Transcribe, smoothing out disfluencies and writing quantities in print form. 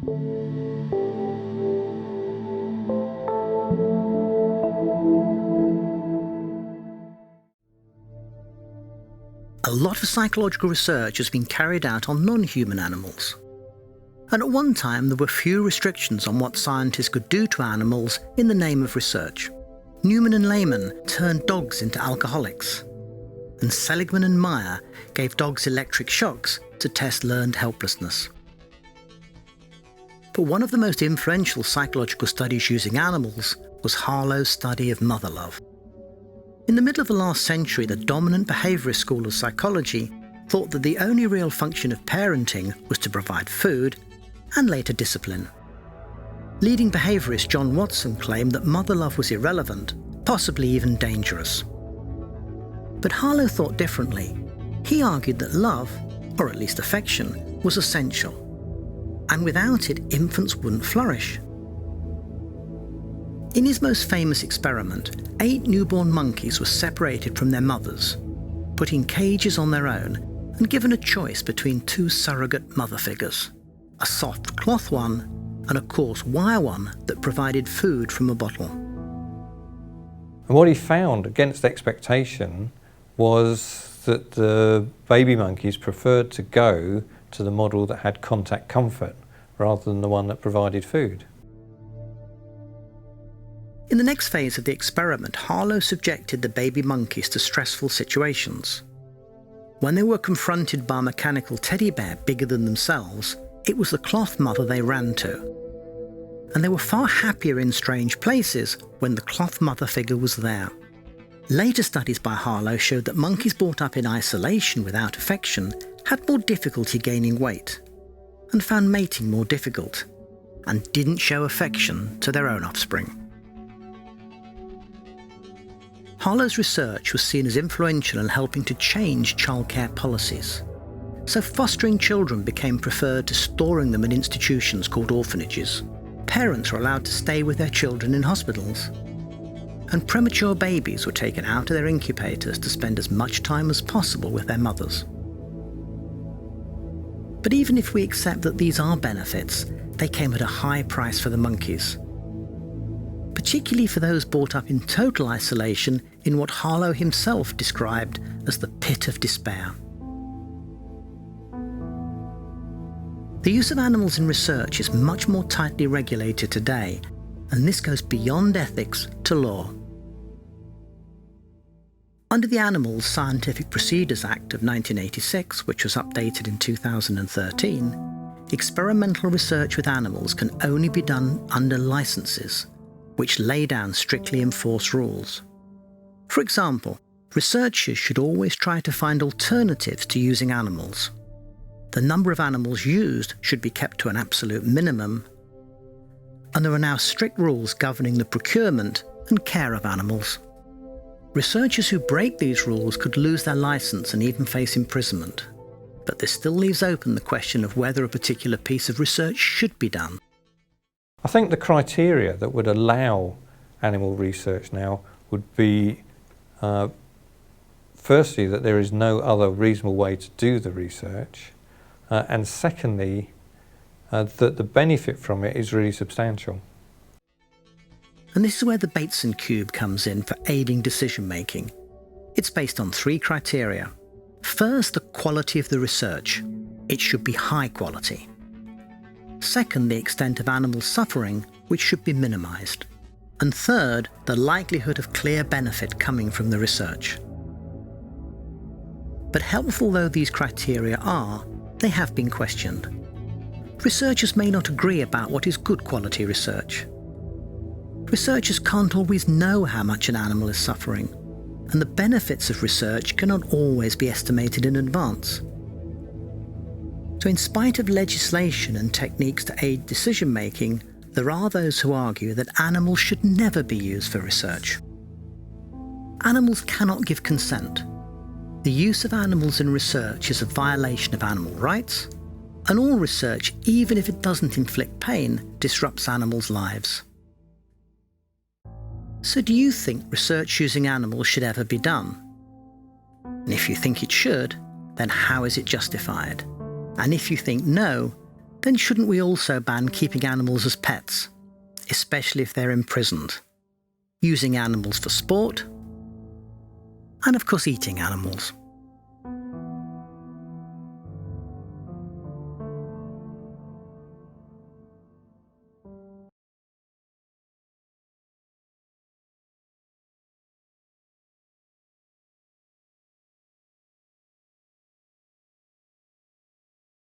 A lot of psychological research has been carried out on non-human animals. And at one time there were few restrictions on what scientists could do to animals in the name of research. Newman and Lehman turned dogs into alcoholics. And Seligman and Meyer gave dogs electric shocks to test learned helplessness. But one of the most influential psychological studies using animals was Harlow's study of mother love. In the middle of the last century, the dominant behaviourist school of psychology thought that the only real function of parenting was to provide food and later discipline. Leading behaviourist John Watson claimed that mother love was irrelevant, possibly even dangerous. But Harlow thought differently. He argued that love, or at least affection, was essential, and without it, infants wouldn't flourish. In his most famous experiment, 8 newborn monkeys were separated from their mothers, put in cages on their own, and given a choice between 2 surrogate mother figures, a soft cloth one and a coarse wire one that provided food from a bottle. And what he found, against expectation, was that the baby monkeys preferred to go to the model that had contact comfort rather than the one that provided food. In the next phase of the experiment, Harlow subjected the baby monkeys to stressful situations. When they were confronted by a mechanical teddy bear bigger than themselves, it was the cloth mother they ran to. And they were far happier in strange places when the cloth mother figure was there. Later studies by Harlow showed that monkeys brought up in isolation without affection had more difficulty gaining weight, and found mating more difficult, and didn't show affection to their own offspring. Harlow's research was seen as influential in helping to change childcare policies. So fostering children became preferred to storing them in institutions called orphanages. Parents were allowed to stay with their children in hospitals. And premature babies were taken out of their incubators to spend as much time as possible with their mothers. But even if we accept that these are benefits, they came at a high price for the monkeys, particularly for those brought up in total isolation in what Harlow himself described as the pit of despair. The use of animals in research is much more tightly regulated today, and this goes beyond ethics to law. Under the Animals Scientific Procedures Act of 1986, which was updated in 2013, experimental research with animals can only be done under licenses, which lay down strictly enforced rules. For example, researchers should always try to find alternatives to using animals. The number of animals used should be kept to an absolute minimum, and there are now strict rules governing the procurement and care of animals. Researchers who break these rules could lose their license and even face imprisonment, but this still leaves open the question of whether a particular piece of research should be done. I think the criteria that would allow animal research now would be firstly that there is no other reasonable way to do the research, and secondly that the benefit from it is really substantial. And this is where the Bateson cube comes in for aiding decision making. It's based on 3 criteria. First, the quality of the research. It should be high quality. Second, the extent of animal suffering, which should be minimised. And third, the likelihood of clear benefit coming from the research. But helpful though these criteria are, they have been questioned. Researchers may not agree about what is good quality research. Researchers can't always know how much an animal is suffering, and the benefits of research cannot always be estimated in advance. So in spite of legislation and techniques to aid decision-making, there are those who argue that animals should never be used for research. Animals cannot give consent. The use of animals in research is a violation of animal rights, and all research, even if it doesn't inflict pain, disrupts animals' lives. So do you think research using animals should ever be done? And if you think it should, then how is it justified? And if you think no, then shouldn't we also ban keeping animals as pets, especially if they're imprisoned, using animals for sport, and of course eating animals?